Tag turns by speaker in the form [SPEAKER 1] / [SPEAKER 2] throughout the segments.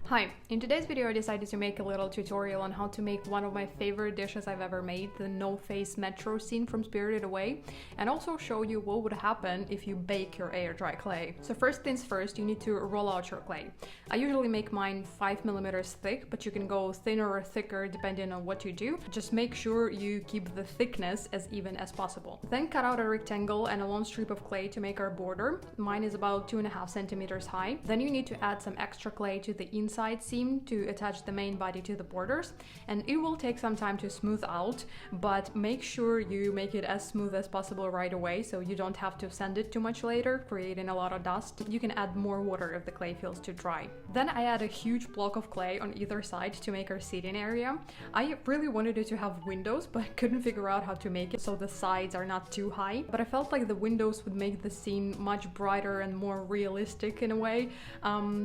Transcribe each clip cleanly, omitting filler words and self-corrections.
[SPEAKER 1] Hi, in today's video I decided to make a little tutorial on how to make one of my favorite dishes I've ever made, the no-face metro scene from Spirited Away, and also show you what would happen if you bake your air dry clay. So first things first, you need to roll out your clay. I usually make mine 5mm thick, but you can go thinner or thicker depending on what you do. Just make sure you keep the thickness as even as possible. Then cut out a rectangle and a long strip of clay to make our border. Mine is about 2.5 centimeters high. Then you need to add some extra clay to the inside seam to attach the main body to the borders, and it will take some time to smooth out, but make sure you make it as smooth as possible right away so you don't have to sand it too much later, creating a lot of dust. You can add more water if the clay feels too dry. Then I add a huge block of clay on either side to make our seating area. I really wanted it to have windows, but couldn't figure out how to make it so the sides are not too high, but I felt like the windows would make the scene much brighter and more realistic in a way,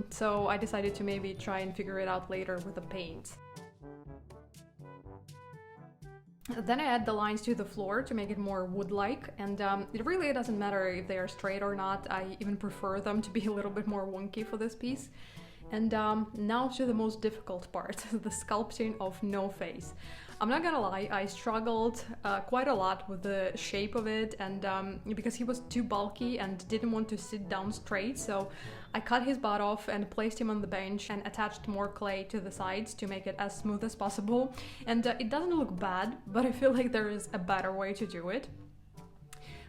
[SPEAKER 1] so I decided to maybe try and figure it out later with the paint. Then I add the lines to the floor to make it more wood-like, and it really doesn't matter if they are straight or not. I even prefer them to be a little bit more wonky for this piece. And now to the most difficult part, the sculpting of No Face. I'm not gonna lie, I struggled quite a lot with the shape of it, and because he was too bulky and didn't want to sit down straight, so I cut his butt off and placed him on the bench and attached more clay to the sides to make it as smooth as possible. And it doesn't look bad, but I feel like there is a better way to do it.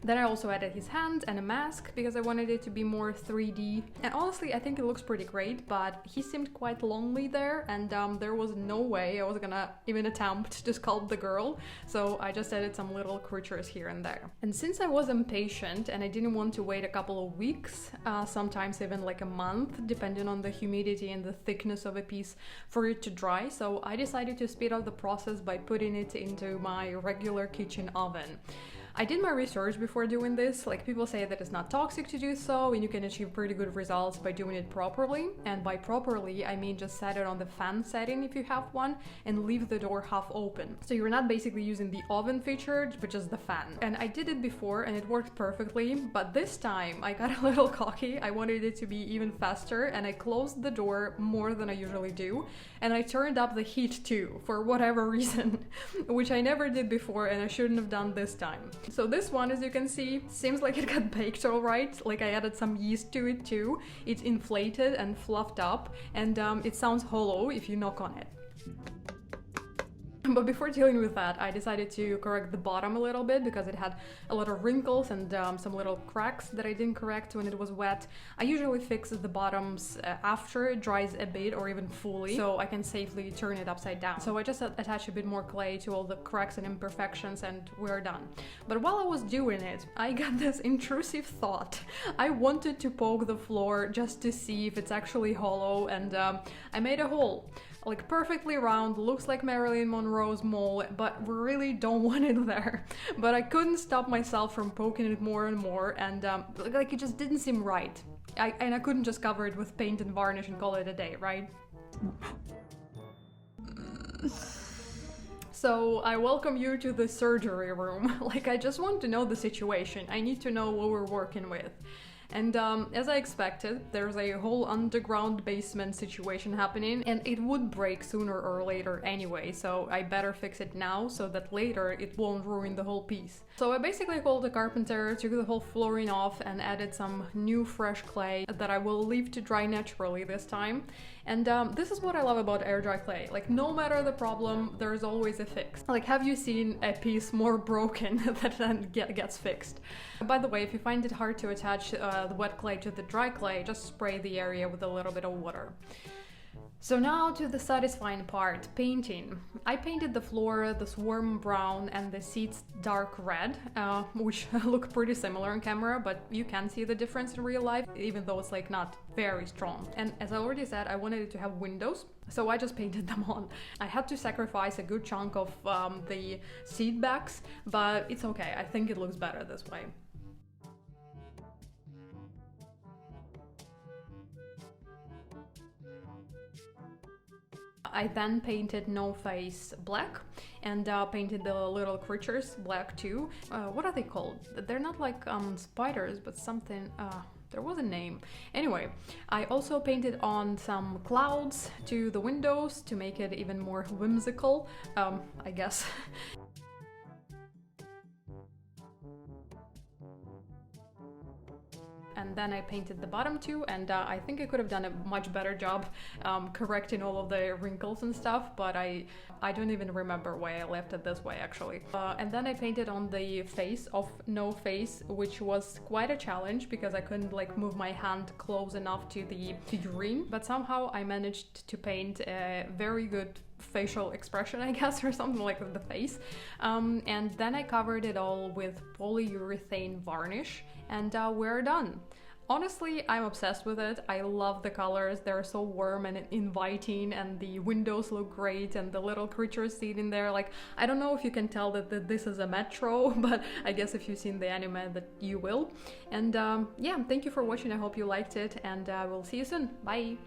[SPEAKER 1] Then I also added his hand and a mask because I wanted it to be more 3D. And honestly, I think it looks pretty great, but he seemed quite lonely there, and there was no way I was gonna even attempt to sculpt the girl, so I just added some little creatures here and there. And since I was impatient and I didn't want to wait a couple of weeks, sometimes even like a month, depending on the humidity and the thickness of a piece for it to dry, so I decided to speed up the process by putting it into my regular kitchen oven. I did my research before doing this, like people say that it's not toxic to do so and you can achieve pretty good results by doing it properly, and by properly I mean just set it on the fan setting if you have one and leave the door half open. So you're not basically using the oven feature but just the fan. And I did it before and it worked perfectly, but this time I got a little cocky. I wanted it to be even faster and I closed the door more than I usually do, and I turned up the heat too for whatever reason, which I never did before and I shouldn't have done this time. So this one, as you can see, seems like it got baked all right. Like I added some yeast to it too. It's inflated and fluffed up, and it sounds hollow if you knock on it. But before dealing with that, I decided to correct the bottom a little bit because it had a lot of wrinkles and some little cracks that I didn't correct when it was wet. I usually fix the bottoms after it dries a bit or even fully, so I can safely turn it upside down. So I just attach a bit more clay to all the cracks and imperfections and we're done. But while I was doing it, I got this intrusive thought. I wanted to poke the floor just to see if it's actually hollow, and I made a hole. Like perfectly round, looks like Marilyn Monroe's mole, but we really don't want it there. But I couldn't stop myself from poking it more and more, and like it just didn't seem right. And I couldn't just cover it with paint and varnish and call it a day, right? So I welcome you to the surgery room. Like I just want to know the situation. I need to know what we're working with. And as I expected, there's a whole underground basement situation happening, and it would break sooner or later anyway, so I better fix it now so that later it won't ruin the whole piece. So I basically called the carpenter, took the whole flooring off and added some new fresh clay that I will leave to dry naturally this time. And this is what I love about air dry clay. Like no matter the problem, there's always a fix. Like have you seen a piece more broken that then gets fixed? By the way, if you find it hard to attach the wet clay to the dry clay, just spray the area with a little bit of water. So now to the satisfying part, painting. I painted the floor this warm brown and the seats dark red, which look pretty similar on camera, but you can see the difference in real life, even though it's like not very strong. And as I already said, I wanted it to have windows, so I just painted them on. I had to sacrifice a good chunk of the seat backs, but it's okay, I think it looks better this way. I then painted No Face black and painted the little creatures black too. What are they called? They're not like spiders, but something... There was a name. Anyway, I also painted on some clouds to the windows to make it even more whimsical, I guess. And then I painted the bottom too, and I think I could have done a much better job correcting all of the wrinkles and stuff, but I don't even remember why I left it this way actually. And then I painted on the face of No Face, which was quite a challenge because I couldn't like move my hand close enough to the figurine, but somehow I managed to paint a very good facial expression, I guess, or something like the face. And then I covered it all with polyurethane varnish, and we're done. Honestly, I'm obsessed with it. I love the colors. They're so warm and inviting, and the windows look great, and the little creatures sitting there. Like, I don't know if you can tell that this is a metro, but I guess if you've seen the anime that you will. And yeah, thank you for watching. I hope you liked it, and we'll see you soon. Bye!